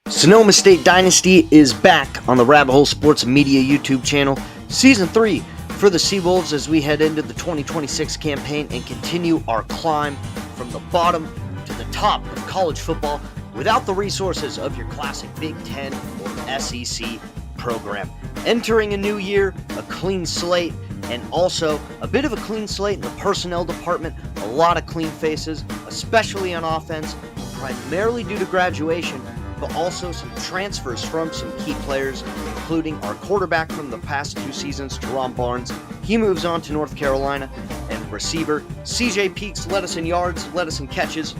Sonoma State Dynasty is back on the Rabbit Hole Sports Media YouTube channel. Season 3 for the Seawolves as we head into the 2026 campaign and continue our climb from the bottom to the top of college football without the resources of your classic Big Ten or SEC program. Entering a new year, a clean slate, and also a bit of a clean slate in the personnel department. A lot of clean faces, especially on offense, primarily due to graduation, but also some transfers from some key players, including our quarterback from the past 2 seasons, Terron Barnes. He moves on to North Carolina, and receiver Cjay Peeks led us in yards, led us in catches.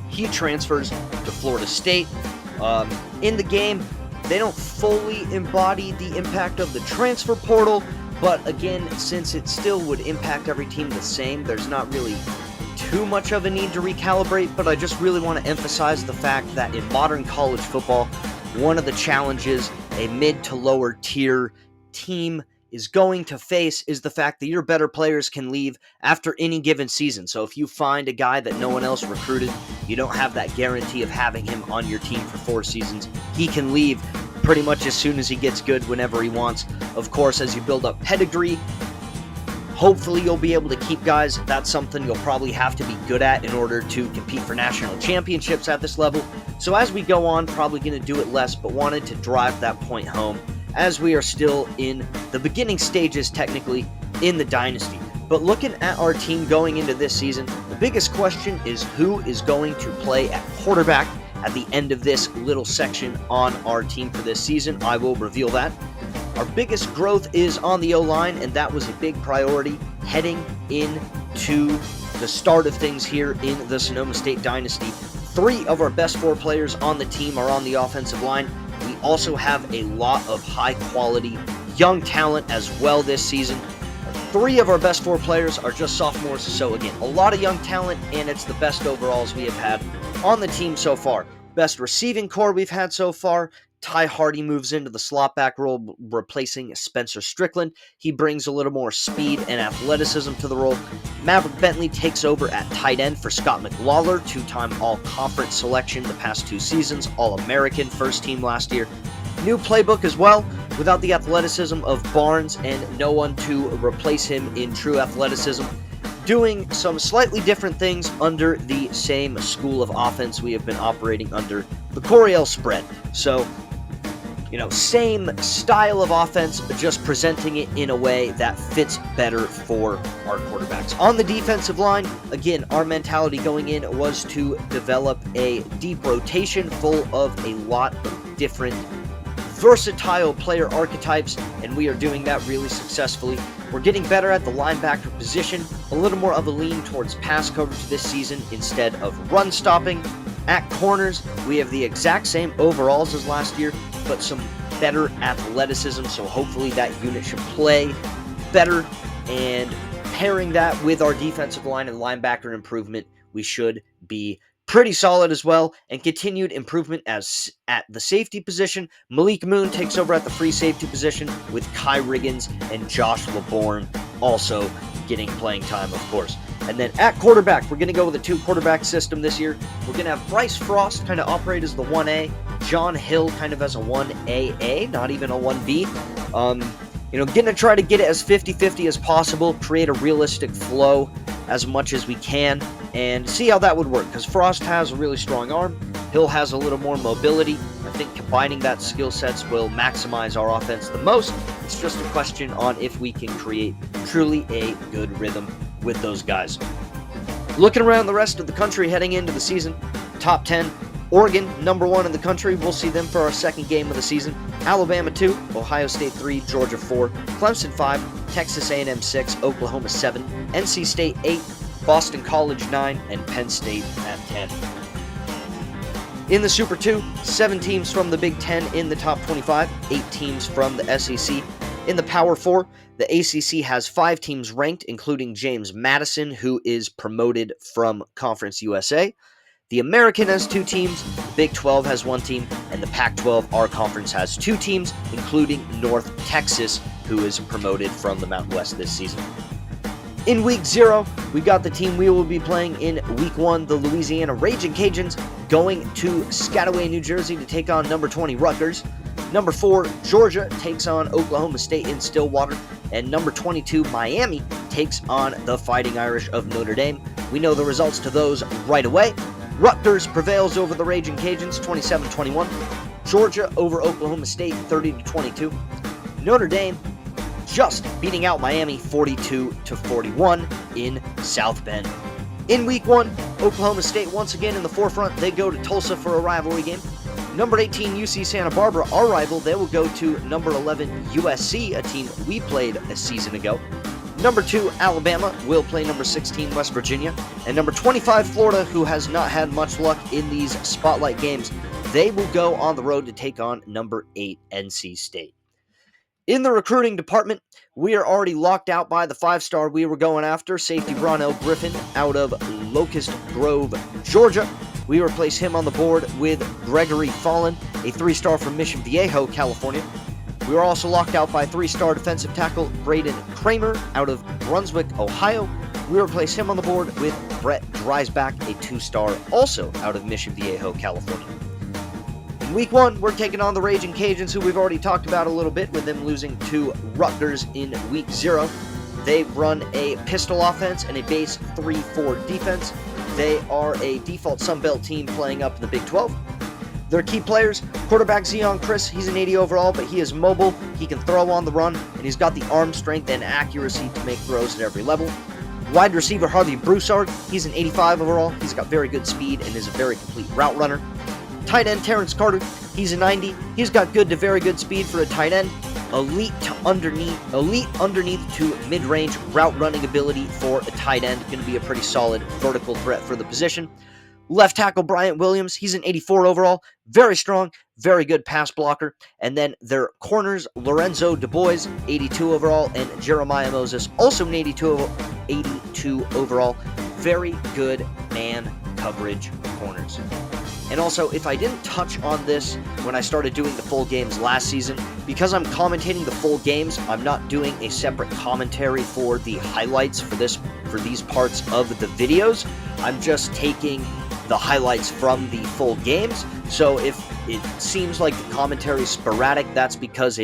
He transfers to Florida State. In the game, they don't fully embody the impact of the transfer portal, but again, since it still would impact every team the same, there's not really too much of a need to recalibrate, but I just really want to emphasize the fact that in modern college football, one of the challenges a mid to lower tier team is going to face is the fact that your better players can leave after any given season. So if you find a guy that no one else recruited, you don't have that guarantee of having him on your team for 4 seasons. He can leave pretty much as soon as he gets good whenever he wants. Of course, as you build up pedigree, hopefully you'll be able to keep guys. That's something you'll probably have to be good at in order to compete for national championships at this level. So as we go on, probably going to do it less, but wanted to drive that point home as we are still in the beginning stages, technically, in the dynasty. But looking at our team going into this season, the biggest question is who is going to play at quarterback at the end of this little section on our team for this season. I will reveal that. Our biggest growth is on the O-line, and that was a big priority heading into the start of things here in the Sonoma State Dynasty. 3 of our best 4 players on the team are on the offensive line. We also have a lot of high-quality young talent as well this season. 3 of our best 4 players are just sophomores, so again, a lot of young talent, and it's the best overalls we have had on the team so far. Best receiving core we've had so far. Ty Hardy moves into the slot back role, replacing Spencer Strickland. He brings a little more speed and athleticism to the role. Maverick Bentley takes over at tight end for Scott McLawler, 2-time all-conference selection the past 2 seasons, All-American, first team last year. New playbook as well, without the athleticism of Barnes and no one to replace him in true athleticism. Doing some slightly different things under the same school of offense we have been operating under, the Coryell spread. So, same style of offense, but just presenting it in a way that fits better for our quarterbacks. On the defensive line, again, our mentality going in was to develop a deep rotation full of a lot of different versatile player archetypes, and we are doing that really successfully. We're getting better at the linebacker position, a little more of a lean towards pass coverage this season instead of run stopping. At corners, we have the exact same overalls as last year, but some better athleticism, so hopefully that unit should play better, and pairing that with our defensive line and linebacker improvement, we should be pretty solid as well, and continued improvement as at the safety position. Malik Moon takes over at the free safety position with Kai Riggins and Josh LeBourne also getting playing time, of course. And then at quarterback, we're going to go with a 2-quarterback system this year. We're going to have Bryce Frost kind of operate as the 1A, John Hill kind of as a 1AA, not even a 1B. Going to try to get it as 50-50 as possible, create a realistic flow as much as we can, and see how that would work, because Frost has a really strong arm, Hill has a little more mobility. I think combining that skill sets will maximize our offense the most. It's just a question on if we can create truly a good rhythm with those guys. Looking around the rest of the country heading into the season, top 10, Oregon, number 1 in the country. We'll see them for our 2nd game of the season. Alabama 2, Ohio State 3, Georgia 4, Clemson 5, Texas A&M 6, Oklahoma 7, NC State 8, Boston College 9, and Penn State at 10. In the Super 2, 7 teams from the Big Ten in the top 25, 8 teams from the SEC. In the Power 4, the ACC has 5 teams ranked, including James Madison, who is promoted from Conference USA. The American has 2 teams, the Big 12 has 1 team, and the Pac-12, our conference, has 2 teams, including North Texas, who is promoted from the Mountain West this season. In week 0, we got the team we will be playing in week 1, the Louisiana Ragin Cajuns, going to Skagway, New Jersey to take on number 20 Rutgers. Number 4, Georgia takes on Oklahoma State in Stillwater. And number 22, Miami takes on the Fighting Irish of Notre Dame. We know the results to those right away. Rutgers prevails over the Ragin Cajuns 27-21. Georgia over Oklahoma State 30-22. Notre Dame just beating out Miami 42-41 in South Bend. In week 1, Oklahoma State once again in the forefront. They go to Tulsa for a rivalry game. Number 18, UC Santa Barbara, our rival, they will go to number 11, USC, a team we played a season ago. Number 2, Alabama will play number 16, West Virginia. And number 25, Florida, who has not had much luck in these spotlight games, they will go on the road to take on number 8, NC State. In the recruiting department, we are already locked out by the 5-star we were going after, safety Bronell Griffin out of Locust Grove, Georgia. We replace him on the board with Gregory Fallon, a 3-star from Mission Viejo, California. We are also locked out by 3-star defensive tackle Braden Kramer out of Brunswick, Ohio. We replace him on the board with Brett Dreisbach, a 2-star also out of Mission Viejo, California. In week 1, we're taking on the Ragin Cajuns, who we've already talked about a little bit, with them losing to Rutgers in week 0. They run a pistol offense and a base 3-4 defense. They are a default Sunbelt team playing up in the Big 12. Their key players, quarterback Zion Chris, he's an 80 overall, but he is mobile, he can throw on the run, and he's got the arm strength and accuracy to make throws at every level. Wide receiver Harvey Broussard, he's an 85 overall, he's got very good speed and is a very complete route runner. Tight end Terrence Carter, he's a 90, he's got good to very good speed for a tight end. Elite underneath to mid-range route running ability for a tight end. Going to be a pretty solid vertical threat for the position. Left tackle Bryant Williams, he's an 84 overall, very strong, very good pass blocker. And then their corners, Lorenzo DuBois, 82 overall, and Jeremiah Moses, also an 82 overall. Very good man coverage corners. And also, if I didn't touch on this when I started doing the full games last season, because I'm commentating the full games, I'm not doing a separate commentary for the highlights for these parts of the videos. I'm just taking the highlights from the full games. So if it seems like the commentary is sporadic, that's because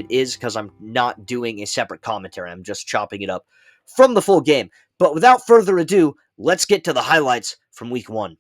I'm not doing a separate commentary. I'm just chopping it up from the full game. But without further ado, let's get to the highlights from week 1.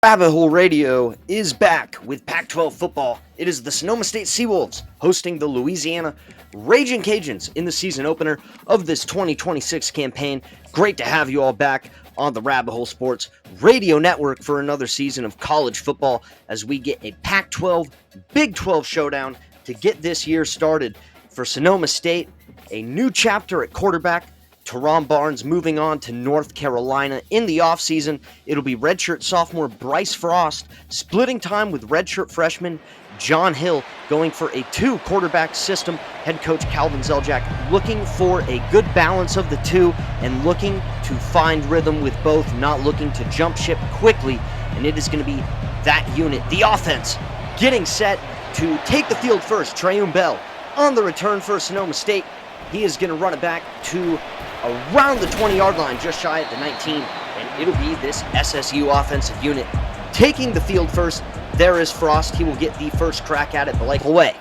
Rabbit Hole Radio is back with Pac-12 football. It is the Sonoma State Seawolves hosting the Louisiana Ragin Cajuns in the season opener of this 2026 campaign. Great to have you all back on the Rabbit Hole Sports Radio Network for another season of college football as we get a Pac-12, Big 12 showdown to get this year started. For Sonoma State, a new chapter at quarterback. Terron Barnes moving on to North Carolina in the offseason. It'll be redshirt sophomore Bryce Frost splitting time with redshirt freshman John Hill, going for a 2-quarterback system. Head coach Calvin Zeljak looking for a good balance of the two and looking to find rhythm with both, not looking to jump ship quickly. And it is going to be that unit, the offense, getting set to take the field first. Trayun Bell on the return for Sonoma State. He is going to run it back to around the 20-yard line, just shy at the 19, and it'll be this SSU offensive unit taking the field first. There is Frost. He will get the first crack at it, but like away.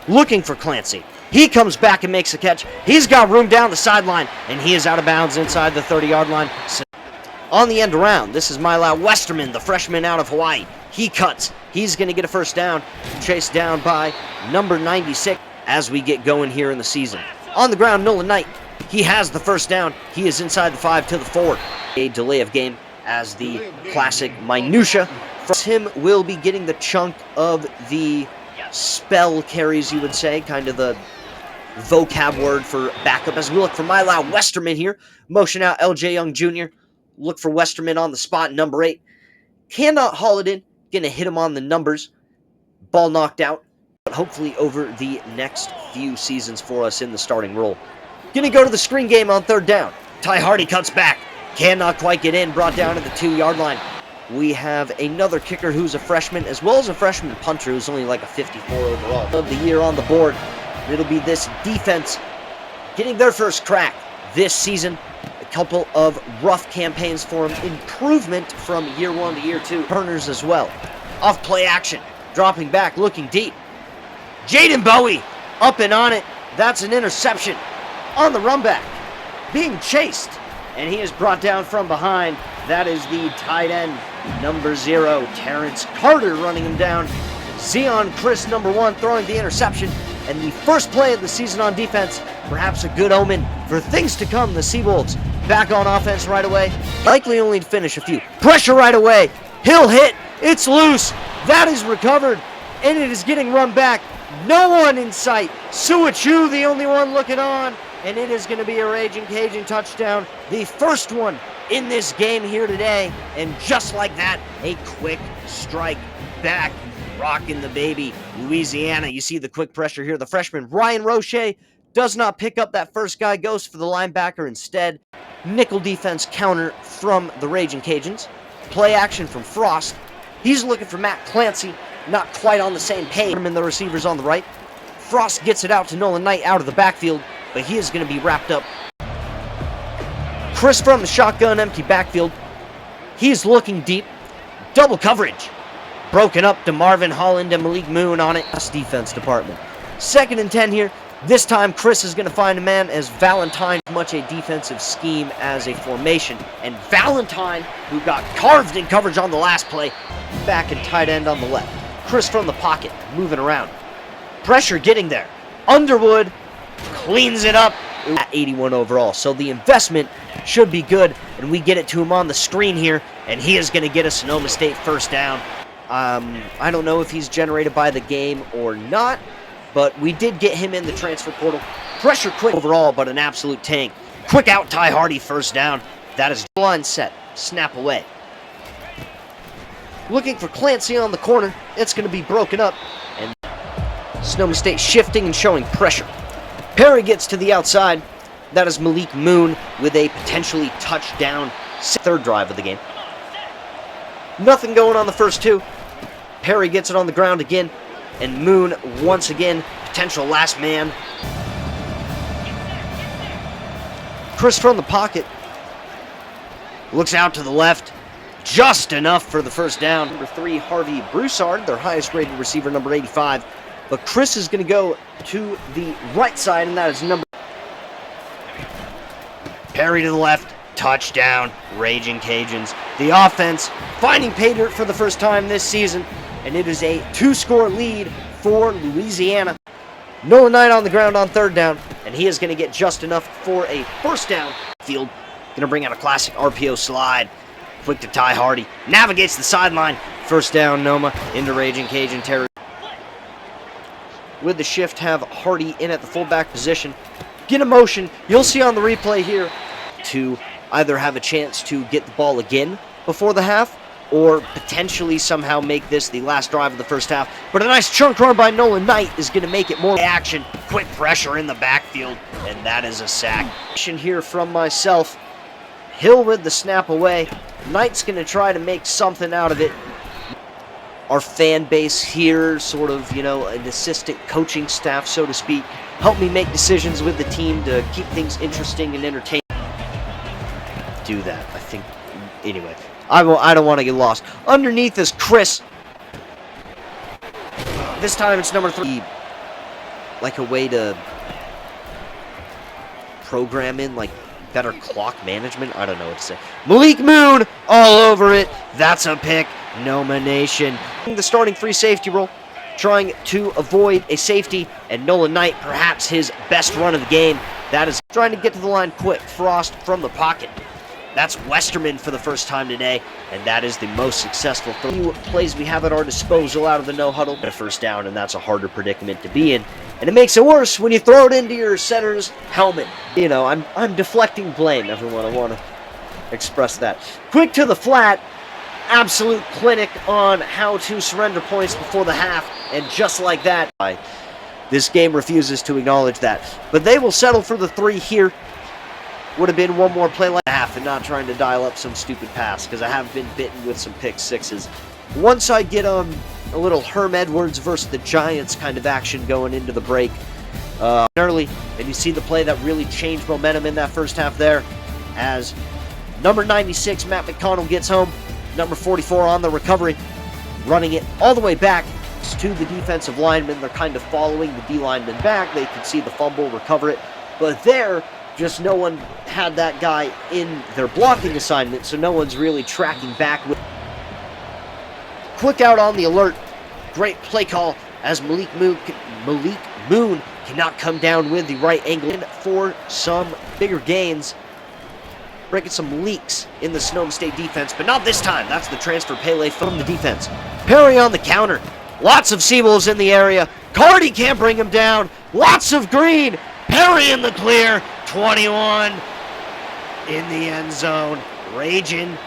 Looking for Clancy. He comes back and makes a catch. He's got room down the sideline, and he is out of bounds inside the 30-yard line. On the end around, this is Mila Westerman, the freshman out of Hawaii. He cuts. He's going to get a first down, chased down by number 96 as we get going here in the season. On the ground, Nolan Knight. He has the first down. He is inside the 5 to the 4. A delay of game as the classic minutia. Him will be getting the chunk of the spell carries, you would say, kind of the vocab word for backup. As we look for Mila Westerman here. Motion out LJ Young Jr. Look for Westerman on the spot, number 8. Cannot haul it in. Going to hit him on the numbers. Ball knocked out. But hopefully over the next few seasons for us in the starting role. Going to go to the screen game on 3rd down. Ty Hardy cuts back. Cannot quite get in. Brought down to the 2-yard line. We have another kicker who's a freshman, as well as a freshman punter who's only like a 54 overall of the year on the board. It'll be this defense getting their first crack this season. Couple of rough campaigns for him. Improvement from year 1 to year 2. Burners as well. Off play action. Dropping back, looking deep. Jaden Bowie up and on it. That's an interception. On the run back. Being chased. And he is brought down from behind. That is the tight end, number 0, Terrence Carter, running him down. Zion Chris, number 1, throwing the interception. And the first play of the season on defense, perhaps a good omen for things to come. The Seawolves back on offense right away. Likely only to finish a few. Pressure right away. He'll hit. It's loose. That is recovered. And it is getting run back. No one in sight. Suachu, the only one looking on. And it is going to be a Ragin Cajun touchdown. The first one in this game here today. And just like that, a quick strike back. Rocking the baby, Louisiana. You see the quick pressure here. The freshman, Ryan Roche, does not pick up that first guy. Goes for the linebacker instead. Nickel defense counter from the Ragin Cajuns. Play action from Frost. He's looking for Matt Clancy. Not quite on the same page. And the receivers on the right. Frost gets it out to Nolan Knight out of the backfield, but he is going to be wrapped up. Chris from the shotgun, empty backfield. He's looking deep. Double coverage. Broken up to Marvin Holland and Malik Moon on it. Defense department. 2nd and 10 here. This time Chris is going to find a man as Valentine, much a defensive scheme as a formation. And Valentine, who got carved in coverage on the last play, back and tight end on the left. Chris from the pocket, moving around. Pressure getting there. Underwood cleans it up at 81 overall. So the investment should be good, and we get it to him on the screen here, and he is going to get a Sonoma State first down. I don't know if he's generated by the game or not, but we did get him in the transfer portal. Pressure quick overall, but an absolute tank. Quick out, Ty Hardy, first down. That is line set. Snap away. Looking for Clancy on the corner. It's going to be broken up. And Sonoma State shifting and showing pressure. Perry gets to the outside. That is Malik Moon with a potentially touchdown. 3rd drive of the game. Nothing going on the first 2. Perry gets it on the ground again, and Moon once again, potential last man. Chris from the pocket looks out to the left, just enough for the first down. Number 3, Harvey Broussard, their highest rated receiver, number 85. But Chris is going to go to the right side, and that is number. Perry to the left. Touchdown, Ragin Cajuns. The offense finding pay dirt for the first time this season, and it is a 2-score lead for Louisiana. Nolan Knight on the ground on 3rd down, and he is going to get just enough for a first down. Field going to bring out a classic RPO slide. Quick to Ty Hardy. Navigates the sideline. First down, Noma into Ragin Cajun territory. With the shift, have Hardy in at the fullback position. Get a motion. You'll see on the replay here to either have a chance to get the ball again before the half, or potentially somehow make this the last drive of the first half. But a nice chunk run by Nolan Knight is going to make it more action. Quick pressure in the backfield, and that is a sack. Action here from myself. Hill with the snap away. Knight's going to try to make something out of it. Our fan base here, sort of, you know, an assistant coaching staff, so to speak, help me make decisions with the team to keep things interesting and entertaining. Do that, I think. Anyway, I don't want to get lost. Underneath is Chris. This time it's number 3. Like a way to program in like better clock management. I don't know what to say. Malik Moon all over it. That's a pick. Nomination. The starting free safety role, trying to avoid a safety, and Nolan Knight, perhaps his best run of the game. That is trying to get to the line quick. Frost from the pocket. That's Westerman for the first time today, and that is the most successful plays we have at our disposal out of the no-huddle. A first down, and that's a harder predicament to be in. And it makes it worse when you throw it into your center's helmet. You know, I'm deflecting blame, everyone. I want to express that. Quick to the flat. Absolute clinic on how to surrender points before the half, and just like that, this game refuses to acknowledge that. But they will settle for the 3 here. Would have been one more play like half and not trying to dial up some stupid pass, because I have been bitten with some pick sixes. Once I get a little Herm Edwards versus the Giants kind of action going into the break early, and you see the play that really changed momentum in that first half there. as number 96, Matt McConnell, gets home. Number 44 on the recovery, running it all the way back to the defensive lineman. They're kind of following the D lineman back. They can see the fumble, recover it. But there, just no one had that guy in their blocking assignment, so no one's really tracking back. Quick out on the alert. Great play call as Malik Moon cannot come down with the right angle for some bigger gains. Breaking some leaks in the Sonoma State defense, but not this time. That's the transfer Pele from the defense. Perry on the counter. Lots of Seawolves in the area. Cardi can't bring him down. Lots of green. Perry in the clear. 21 in the end zone. Ragin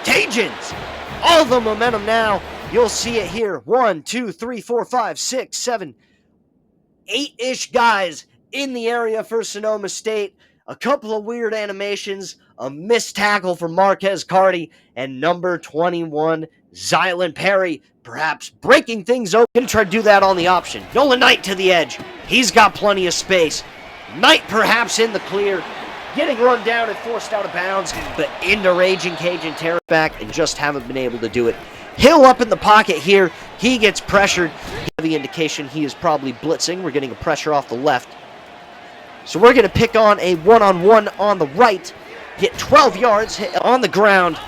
Cajuns. All the momentum now. You'll see it here. 1, 2, 3, 4, 5, 6, 7, 8-ish guys in the area for Sonoma State. A couple of weird animations, a missed tackle from Marquez Cardi, and number 21, Zylan Perry, perhaps breaking things open. Gonna try to do that on the option. Nolan Knight to the edge. He's got plenty of space. Knight perhaps in the clear, getting run down and forced out of bounds, but into Ragin Cajun, Terron back, and just haven't been able to do it. Hill up in the pocket here. He gets pressured. The indication he is probably blitzing. We're getting a pressure off the left. So we're going to pick on a one-on-one on the right. Get 12 yards hit on the ground.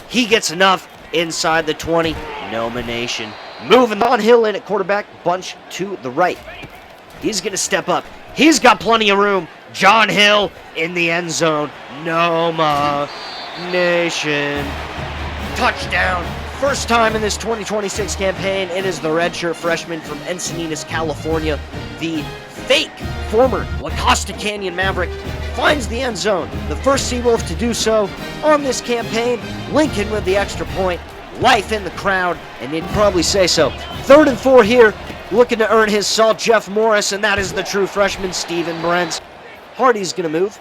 He gets enough inside the 20. Nomination. Moving on, Hill in at quarterback. Bunch to the right. He's going to step up. He's got plenty of room. John Hill in the end zone. Noma Nation. Touchdown. First time in this 2026 campaign. It is the redshirt freshman from Encinitas, California. The fake former La Costa Canyon Maverick finds the end zone. The first Seawolf to do so on this campaign. Lincoln with the extra point. Life in the crowd, and you'd probably say so. 3rd and 4 here. Looking to earn his salt, Jeff Morris, and that is the true freshman, Steven Brents. Hardy's going to move.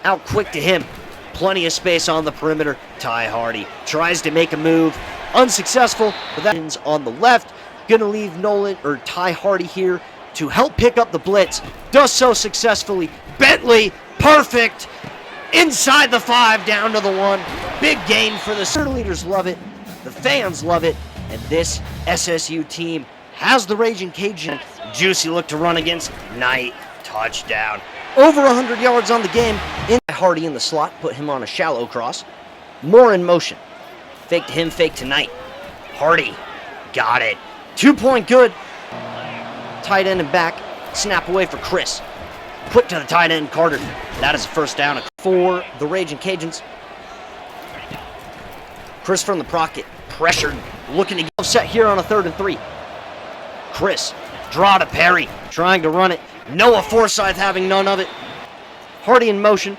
Out quick to him. Plenty of space on the perimeter. Ty Hardy tries to make a move. Unsuccessful, but that's on the left. Going to leave Ty Hardy here to help pick up the blitz. Does so successfully. Bentley, perfect. Inside the 5, down to the 1. Big gain for the cheerleaders. Love it. The fans love it. And this SSU team has the Ragin Cajun. Juicy look to run against Knight. Touchdown. Over 100 yards on the game. In Hardy in the slot. Put him on a shallow cross. More in motion. Fake to him, fake to Knight. Hardy. Got it. 2-point good. Tight end and back. Snap away for Chris. Quick to the tight end, Carter. That is a first down for the Ragin Cajuns. Chris from the pocket. Pressured. Looking to get set here on a 3rd and 3. Chris. Draw to Perry. Trying to run it. Noah Forsyth having none of it. Hardy in motion.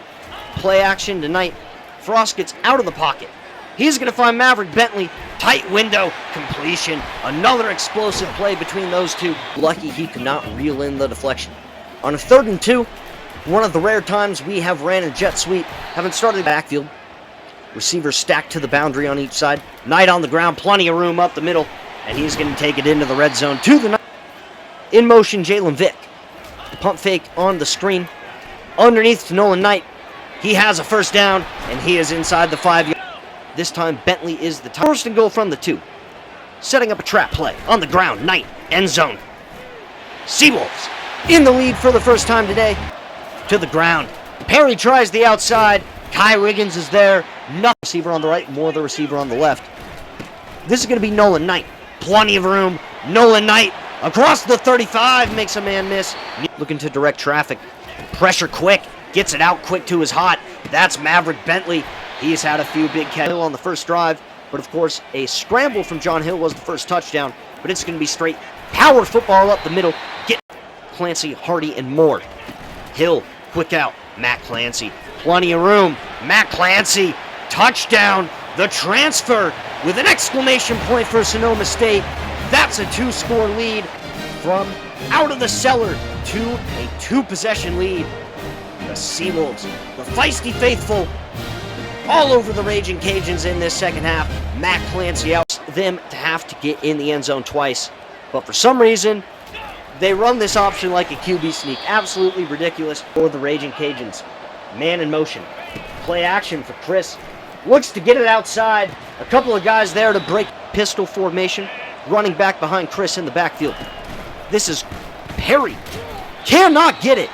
Play action tonight. Frost gets out of the pocket. He's going to find Maverick Bentley. Tight window. Completion. Another explosive play between those two. Lucky he could not reel in the deflection. On a 3rd and 2, one of the rare times we have ran a jet sweep. Haven't started the backfield. Receivers stacked to the boundary on each side. Knight on the ground. Plenty of room up the middle. And he's going to take it into the red zone to the Knight. In motion, Jalen Vick. Pump fake on the screen. Underneath to Nolan Knight. He has a first down, and he is inside the 5 yard. This time, Bentley is the top. 1st and goal from the 2. Setting up a trap play. On the ground, Knight. End zone. Seawolves in the lead for the first time today. To the ground. Perry tries the outside. Kai Wiggins is there. Nothing. Receiver on the right, more the receiver on the left. This is going to be Nolan Knight. Plenty of room. Nolan Knight across the 35 makes a man miss. Looking to direct traffic. Pressure quick. Gets it out quick to his hot. That's Maverick Bentley. He's had a few big catches on the first drive. But of course, a scramble from John Hill was the first touchdown. But it's going to be straight power football up the middle. Get Clancy, Hardy, and more. Hill, quick out. Matt Clancy. Plenty of room. Matt Clancy. Touchdown. The transfer with an exclamation point for Sonoma State. That's a 2-score lead from out of the cellar to a 2-possession lead. The Seawolves, the feisty faithful, all over the Ragin Cajuns in this second half. Matt Clancy out them to have to get in the end zone twice. But for some reason, they run this option like a QB sneak. Absolutely ridiculous for the Ragin Cajuns. Man in motion. Play action for Chris. Looks to get it outside. A couple of guys there to break pistol formation. Running back behind Chris in the backfield. This is Perry. Cannot get it.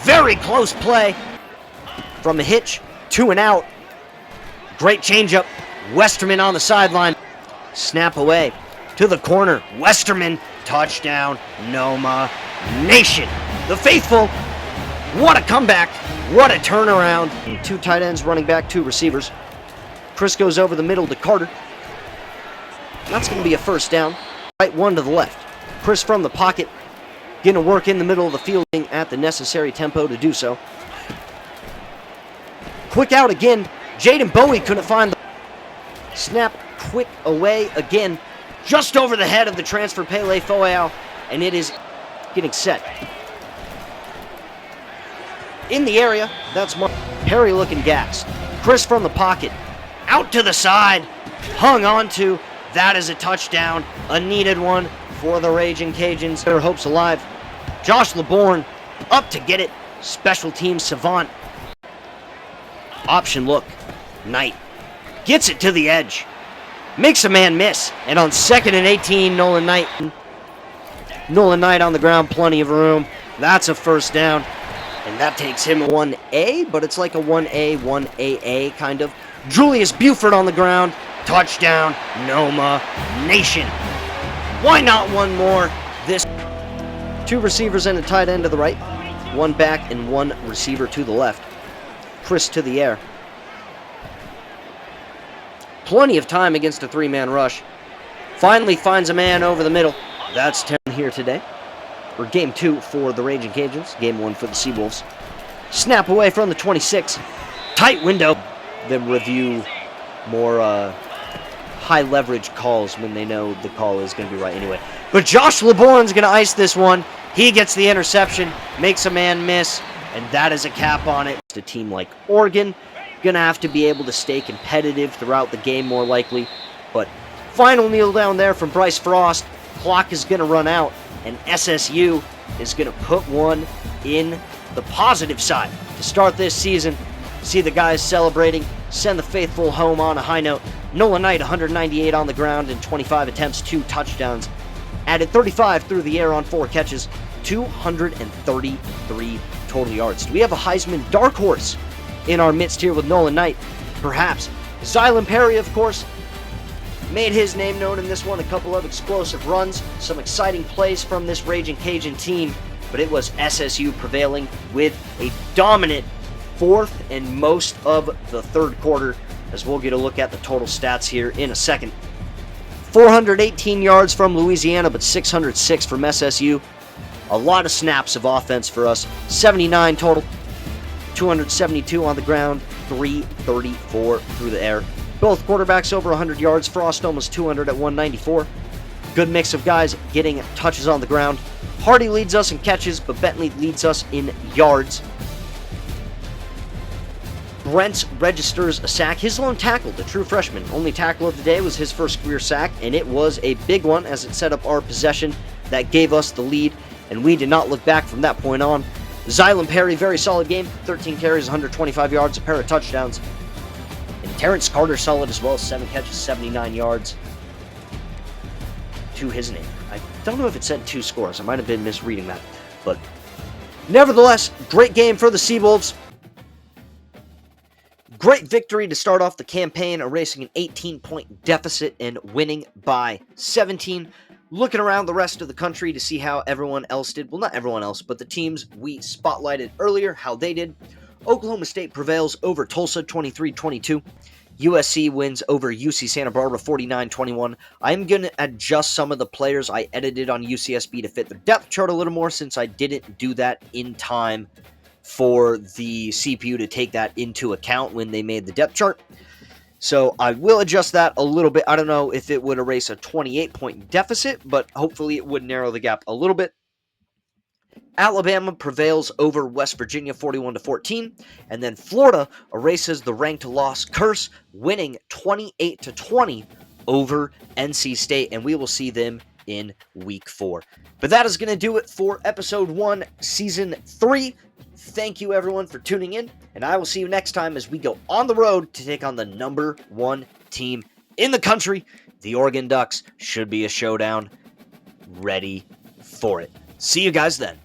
Very close play. From a hitch to an out. Great changeup. Westerman on the sideline. Snap away to the corner. Westerman. Touchdown. Noma Nation. The faithful. What a comeback. What a turnaround. 2 tight ends, running back, 2 receivers. Chris goes over the middle to Carter. That's going to be a first down. Right one to the left. Chris from the pocket. Getting to work in the middle of the field at the necessary tempo to do so. Quick out again. Jaden Bowie couldn't find the snap. Quick away again. Just over the head of the transfer Pele Foyao. And it is getting set. In the area, that's Mark. Perry looking gassed. Chris from the pocket. Out to the side. Hung on to. That is a touchdown. A needed one for the Ragin Cajuns. Their hopes alive. Josh LeBourne up to get it. Special teams savant. Option look. Knight gets it to the edge. Makes a man miss. And on 2nd and 18, Nolan Knight. Nolan Knight on the ground. Plenty of room. That's a first down. And that takes him a 1A, but it's like a 1A, 1AA kind of. Julius Buford on the ground. Touchdown, Noma Nation. Why not one more? This 2 receivers and a tight end to the right. 1 back and 1 receiver to the left. Chris to the air. Plenty of time against a 3-man rush. Finally finds a man over the middle. That's Terron here today. Or game 2 for the Ragin Cajuns. Game 1 for the Seawolves. Snap away from the 26. Tight window. Then review more high leverage calls when they know the call is going to be right anyway. But Josh LeBourne's going to ice this one. He gets the interception. Makes a man miss. And that is a cap on it. A team like Oregon going to have to be able to stay competitive throughout the game more likely. But final kneel down there from Bryce Frost. Clock is going to run out. And SSU is going to put one in the positive side to start this season. See the guys celebrating. Send the faithful home on a high note. Nolan Knight, 198 on the ground in 25 attempts, 2 touchdowns. Added 35 through the air on 4 catches. 233 total yards. Do we have a Heisman dark horse in our midst here with Nolan Knight? Perhaps. Xylan Perry, of course, made his name known in this one. A couple of explosive runs, some exciting plays from this Ragin Cajun team, but it was SSU prevailing with a dominant 4th and most of the 3rd quarter, as we'll get a look at the total stats here in a second. 418 yards from Louisiana, but 606 from SSU. A lot of snaps of offense for us. 79 total, 272 on the ground, 334 through the air. Both quarterbacks over 100 yards. Frost almost 200 at 194. Good mix of guys getting touches on the ground. Hardy leads us in catches, but Bentley leads us in yards. Brents registers a sack. His lone tackle, the true freshman. Only tackle of the day was his first career sack, and it was a big one as it set up our possession that gave us the lead, and we did not look back from that point on. Xylan Perry, very solid game. 13 carries, 125 yards, a pair of touchdowns. And Terrence Carter solid as well, 7 catches, 79 yards to his name. I don't know if it said 2 scores. I might have been misreading that. But nevertheless, great game for the Seawolves. Great victory to start off the campaign, erasing an 18-point deficit and winning by 17. Looking around the rest of the country to see how everyone else did. Well, not everyone else, but the teams we spotlighted earlier, how they did. Oklahoma State prevails over Tulsa 23-22. USC wins over UC Santa Barbara 49-21. I'm going to adjust some of the players I edited on UCSB to fit the depth chart a little more since I didn't do that in time for the CPU to take that into account when they made the depth chart. So I will adjust that a little bit. I don't know if it would erase a 28-point deficit, but hopefully it would narrow the gap a little bit. Alabama prevails over West Virginia 41-14, and then Florida erases the ranked loss curse, winning 28-20 over NC State, and we will see them in Week 4. But that is going to do it for Episode 1, Season 3. Thank you, everyone, for tuning in, and I will see you next time as we go on the road to take on the number 1 team in the country. The Oregon Ducks should be a showdown. Ready for it. See you guys then.